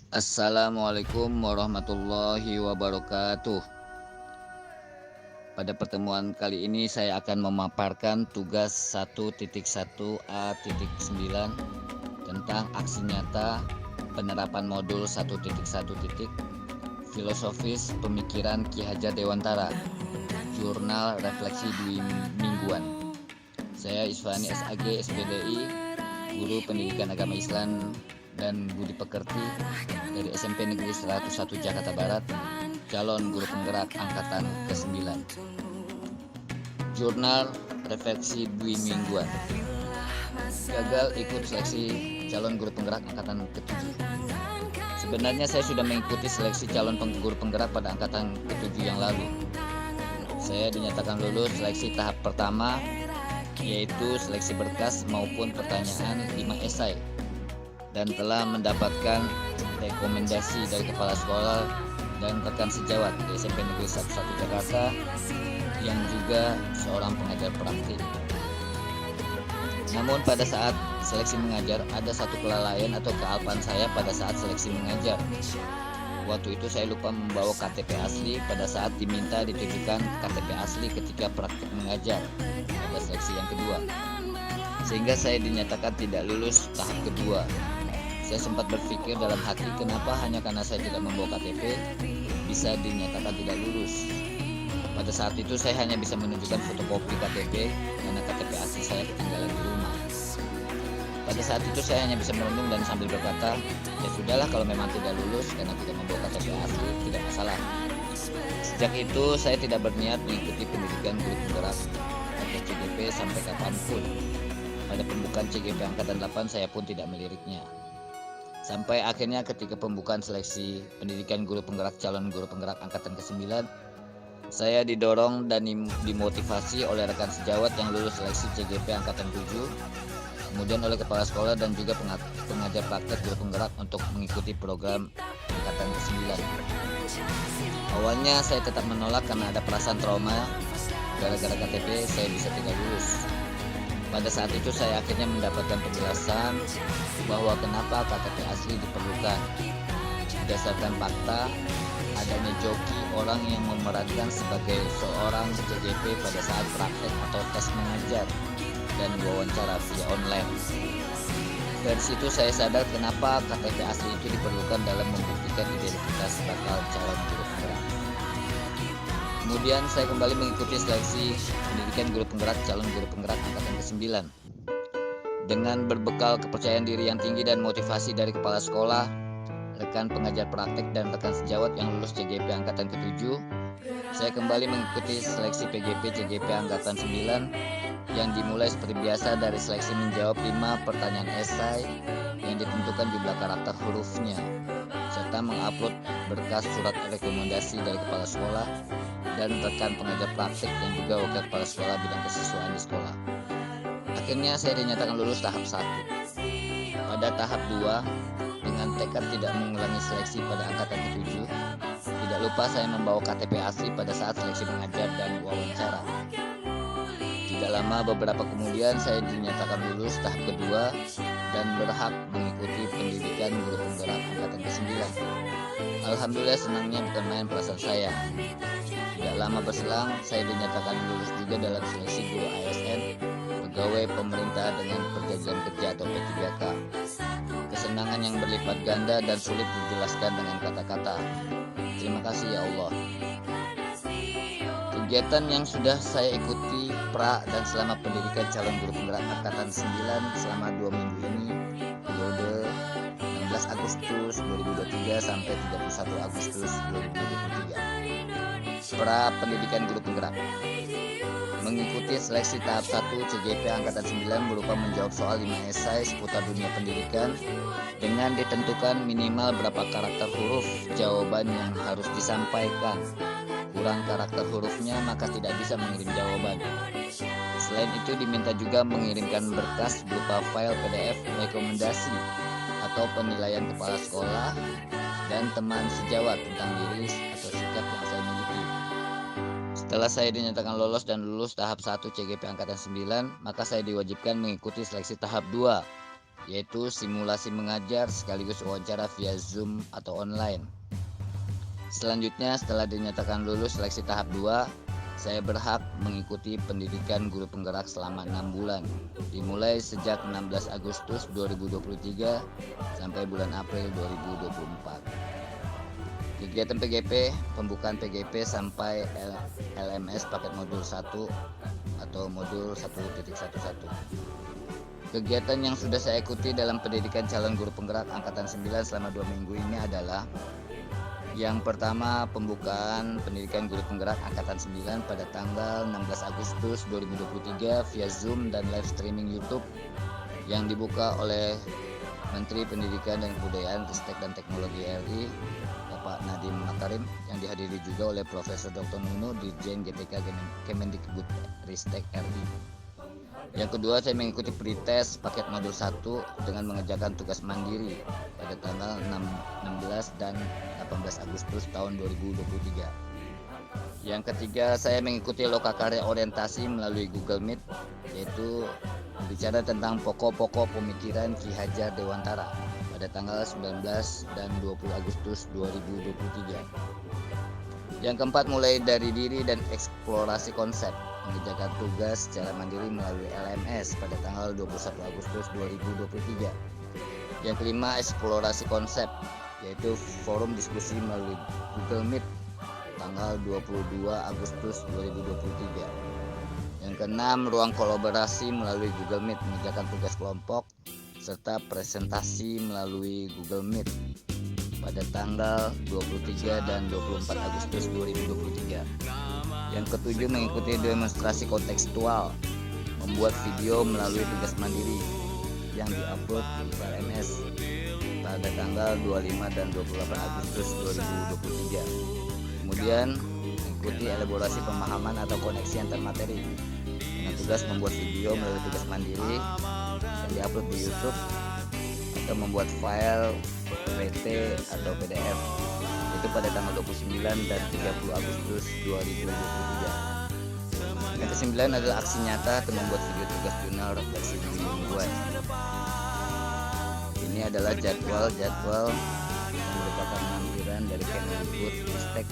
Assalamualaikum warahmatullahi wabarakatuh. Pada pertemuan kali ini saya akan memaparkan tugas 1.1a.9 tentang aksi nyata penerapan modul 1.1. Filosofis Pemikiran Ki Hajar Dewantara, Jurnal Refleksi Dwi Mingguan. Saya Isfani SAG SPDI, Guru Pendidikan Agama Islam dan Budi Pekerti dari SMP Negeri 101 Jakarta Barat, calon guru penggerak angkatan ke-9. Jurnal Refleksi Dwi Mingguan. Gagal ikut seleksi calon guru penggerak angkatan ke-7. Sebenarnya saya sudah mengikuti seleksi calon guru penggerak pada angkatan ke-7 yang lalu. Saya dinyatakan lulus seleksi tahap pertama, yaitu seleksi berkas maupun pertanyaan 5 esai, dan telah mendapatkan rekomendasi dari kepala sekolah dan rekan sejawat di SMP Negeri 101 Jakarta yang juga seorang pengajar praktik. Namun pada saat seleksi mengajar ada satu kelalaian atau kealpaan saya pada saat seleksi mengajar. Waktu itu saya lupa membawa KTP asli pada saat diminta ditunjukkan KTP asli ketika praktik mengajar pada seleksi yang kedua, sehingga saya dinyatakan tidak lulus tahap kedua. Saya sempat berpikir dalam hati, kenapa hanya karena saya tidak membawa KTP bisa dinyatakan tidak lulus. Pada saat itu saya hanya bisa menunjukkan fotokopi KTP karena KTP asli saya ketinggalan di rumah. Pada saat itu saya hanya bisa merenung dan sambil berkata, ya sudahlah, kalau memang tidak lulus karena tidak membawa KTP asli, tidak masalah. Sejak itu saya tidak berniat mengikuti pendidikan guru penggerak atau CGP sampai kapanpun. Pada pembukaan CGP angkatan 8 saya pun tidak meliriknya. Sampai akhirnya ketika pembukaan seleksi pendidikan guru penggerak calon guru penggerak angkatan ke-9, saya didorong dan dimotivasi oleh rekan sejawat yang lulus seleksi CGP angkatan 7, kemudian oleh kepala sekolah dan juga pengajar praktek guru penggerak untuk mengikuti program angkatan ke-9. Awalnya saya tetap menolak karena ada perasaan trauma gara-gara KTP saya bisa tidak lulus. Pada saat itu saya akhirnya mendapatkan penjelasan bahwa kenapa KTP asli diperlukan. Berdasarkan fakta, adanya joki orang yang memerankan sebagai seorang CGP pada saat praktek atau tes mengajar dan wawancara via online. Dari situ saya sadar kenapa KTP asli itu diperlukan dalam membuktikan identitas bakal calon guru penggerak. Kemudian saya kembali mengikuti seleksi pendidikan guru penggerak calon guru penggerak angkatan ke-9. Dengan berbekal kepercayaan diri yang tinggi dan motivasi dari kepala sekolah, rekan pengajar praktek dan rekan sejawat yang lulus CGP angkatan ke-7, saya kembali mengikuti seleksi PGP CGP angkatan 9 yang dimulai seperti biasa dari seleksi menjawab 5 pertanyaan esai yang ditentukan jumlah karakter hurufnya, serta mengupload berkas surat rekomendasi dari kepala sekolah dan rekan pengajar praktik dan juga wakil kepala sekolah bidang kesiswaan di sekolah. Akhirnya saya dinyatakan lulus tahap 1. Pada tahap 2, dengan tekad tidak mengulangi seleksi pada angkatan ke-7, tidak lupa saya membawa KTP asli pada saat seleksi mengajar dan wawancara. Tidak lama beberapa kemudian saya dinyatakan lulus tahap kedua dan berhak mengikuti pendidikan guru penggerak angkatan ke-9. Alhamdulillah, senangnya bukan main perasaan saya. Tidak lama berselang, saya dinyatakan lulus juga dalam seleksi guru ASN, pegawai pemerintah dengan perjanjian kerja atau P3K. Kesenangan yang berlipat ganda dan sulit dijelaskan dengan kata-kata. Terima kasih ya Allah. Kegiatan yang sudah saya ikuti dan selama pendidikan calon guru penggerak angkatan 9 selama 2 minggu ini, periode 16 Agustus 2023 sampai 31 Agustus 2023. Pendidikan guru penggerak. Mengikuti seleksi tahap 1 CGP angkatan 9 berupa menjawab soal 5 esai seputar dunia pendidikan dengan ditentukan minimal berapa karakter huruf jawaban yang harus disampaikan. Kurang karakter hurufnya maka tidak bisa mengirim jawaban. Selain itu diminta juga mengirimkan berkas berupa file PDF rekomendasi atau penilaian kepala sekolah dan teman sejawat tentang diri atau sikap yang saya miliki. Setelah saya dinyatakan lolos dan lulus tahap 1 CGP angkatan 9, maka saya diwajibkan mengikuti seleksi tahap 2 yaitu simulasi mengajar sekaligus wawancara via Zoom atau online. Selanjutnya, setelah dinyatakan lulus seleksi tahap 2, saya berhak mengikuti pendidikan guru penggerak selama 6 bulan, dimulai sejak 16 Agustus 2023 sampai bulan April 2024. Kegiatan PGP, pembukaan PGP sampai LMS paket modul 1 atau modul 1.11. Kegiatan yang sudah saya ikuti dalam pendidikan calon guru penggerak Angkatan 9 selama 2 minggu ini adalah: yang pertama, pembukaan pendidikan guru penggerak Angkatan 9 pada tanggal 16 Agustus 2023 via Zoom dan live streaming YouTube yang dibuka oleh Menteri Pendidikan dan Kebudayaan, Ristek dan Teknologi RI, Bapak Nadiem Makarim, yang dihadiri juga oleh Profesor Dr. Nunu, Dirjen GTK Kemendikbud Ristek RI. Yang kedua, saya mengikuti pretest paket modul 1 dengan mengerjakan tugas mandiri pada tanggal 16 dan 18 Agustus tahun 2023. Yang ketiga, saya mengikuti lokakarya orientasi melalui Google Meet, yaitu berbicara tentang pokok-pokok pemikiran Ki Hajar Dewantara pada tanggal 19 dan 20 Agustus 2023. Yang keempat, mulai dari diri dan eksplorasi konsep, mengerjakan tugas secara mandiri melalui LMS pada tanggal 21 Agustus 2023. Yang kelima, eksplorasi konsep, yaitu forum diskusi melalui Google Meet tanggal 22 Agustus 2023. Yang keenam, ruang kolaborasi melalui Google Meet, mengerjakan tugas kelompok serta presentasi melalui Google Meet pada tanggal 23 dan 24 Agustus 2023. Yang ketujuh, mengikuti demonstrasi kontekstual, membuat video melalui tugas mandiri yang diupload di LMS pada tanggal 25 dan 28 Agustus 2023. Kemudian mengikuti elaborasi pemahaman atau koneksi antar materi dengan tugas membuat video melalui tugas mandiri yang diupload di YouTube atau membuat file PT atau PDF itu pada tanggal 29 dan 30 Agustus 2023. Yang ke-9 adalah aksi nyata atau membuat video tugas jurnal refleksi mingguan. Ini adalah jadwal yang merupakan lampiran dari Kemendikbud Ristek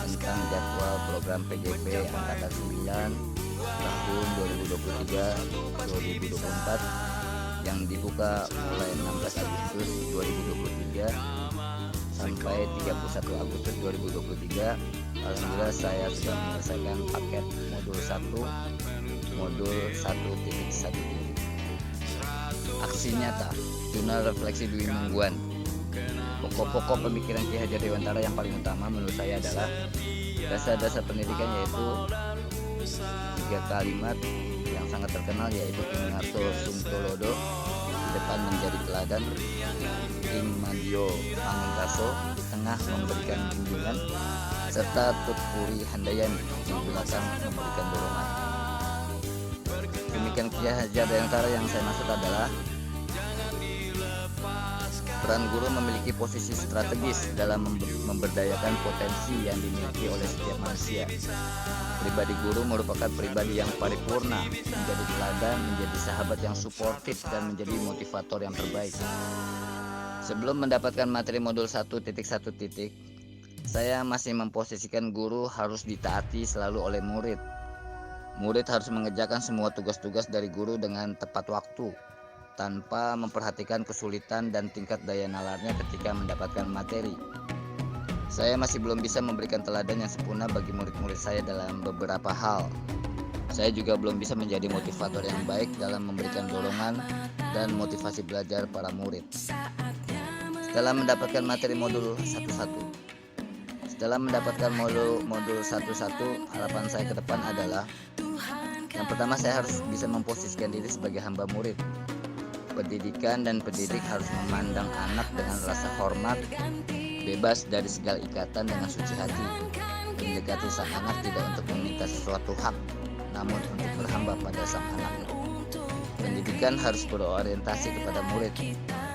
tentang jadwal program PGP Angkatan 9 tahun 2023-2024 yang dibuka mulai 16 Agustus 2023 sampai 31 Agustus 2023. Alhamdulillah saya sudah menyelesaikan paket modul 1, modul 1.1. Aksi nyata, jurnal refleksi dwi mingguan. Pokok-pokok pemikiran Ki Hajar Dewantara yang paling utama menurut saya adalah dasar-dasar pendidikan, yaitu 3 kalimat yang sangat terkenal, yaitu Ingato Sungtolodo, di depan menjadi teladan, Ing Madio Manguntaso, di tengah memberikan bimbingan, serta Tutpuri Handayani, di belakang memberikan dorongan. Demikian Ki Hajar Dewantara yang saya maksud adalah peran guru memiliki posisi strategis dalam memberdayakan potensi yang dimiliki oleh setiap manusia. Pribadi guru merupakan pribadi yang paripurna, menjadi teladan, menjadi sahabat yang suportif, dan menjadi motivator yang terbaik. Sebelum mendapatkan materi modul 1.1, saya masih memposisikan guru harus ditaati selalu oleh murid. Murid harus mengerjakan semua tugas-tugas dari guru dengan tepat waktu, tanpa memperhatikan kesulitan dan tingkat daya nalarnya ketika mendapatkan materi. Saya masih belum bisa memberikan teladan yang sempurna bagi murid-murid saya dalam beberapa hal. Saya juga belum bisa menjadi motivator yang baik dalam memberikan dorongan dan motivasi belajar para murid. Setelah mendapatkan materi modul 1.1, harapan saya ke depan adalah: yang pertama, saya harus bisa memposisikan diri sebagai hamba murid. Pendidikan dan pendidik harus memandang anak dengan rasa hormat, bebas dari segala ikatan, dengan suci hati. Mendekati sang anak tidak untuk meminta sesuatu hak, namun untuk berhamba pada sang anak. Pendidikan harus berorientasi kepada murid.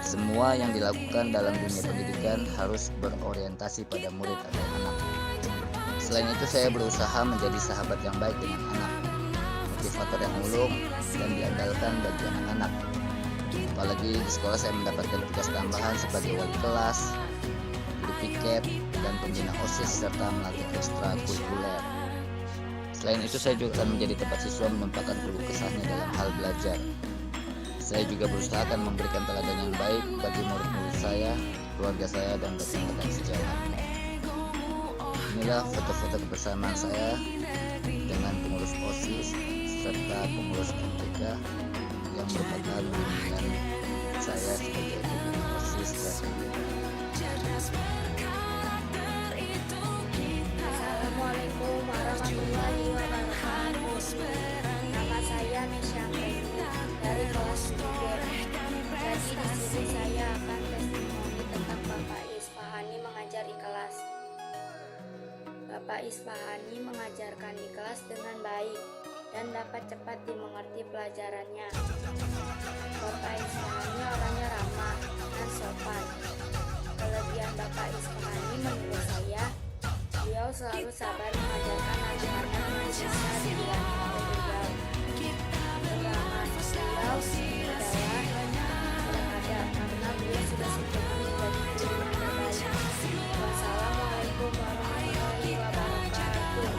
Semua yang dilakukan dalam dunia pendidikan harus berorientasi pada murid atau anak. Selain itu, saya berusaha menjadi sahabat yang baik dengan anak, motivator yang ulung dan diandalkan bagi anak-anak. Apalagi di sekolah saya mendapatkan tugas tambahan sebagai wali kelas, guru piket, dan pembina OSIS serta melatih ekstrakurikuler. Selain itu saya juga akan menjadi tempat siswa menumpahkan keluh kesahnya dalam hal belajar. Saya juga berusaha akan memberikan teladan yang baik bagi murid-murid saya, keluarga saya, dan rekan-rekan sejawat. Inilah foto-foto kebersamaan saya dengan pengurus OSIS serta pengurus MTK yang merupakan bimbingan saya sebagai pembina OSIS dan MTK. Assalamualaikum warahmatullahi wabarakatuh. Nama saya Nesya dari kelas 7. Jadi di sini saya akan testimoni tentang Bapak Isfahani mengajar di kelas. Bapak Isfahani mengajarkan di kelas dengan baik dan dapat cepat dimengerti pelajarannya. Bapak Isfahani orangnya ramah dan sopan. Kelebihan Bapak Isfahani menurut saya, beliau selalu sabar mengajarkan anak-anak yang bisa dibilangin oleh beliau. Kekurangan beliau adalah tidak ada karena beliau sudah sempurna menjadi guru yang terbaik. Wassalamualaikum warahmatullahi wabarakatuh.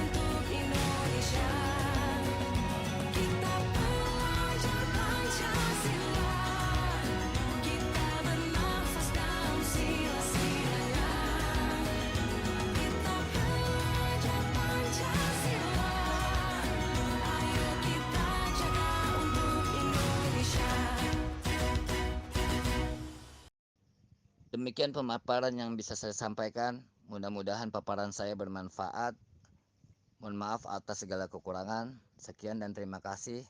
Demikian pemaparan yang bisa saya sampaikan. Mudah-mudahan paparan saya bermanfaat. Mohon maaf atas segala kekurangan. Sekian dan terima kasih.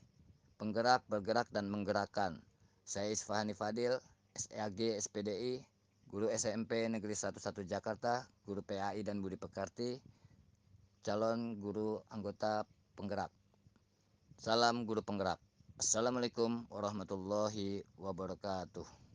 Penggerak, bergerak, dan menggerakkan. Saya Isfahani Fadil, SEAG SPDI, guru SMP Negeri 11 Jakarta, guru PAI dan Budi Pekerti, calon guru anggota penggerak. Salam guru penggerak. Assalamualaikum warahmatullahi wabarakatuh.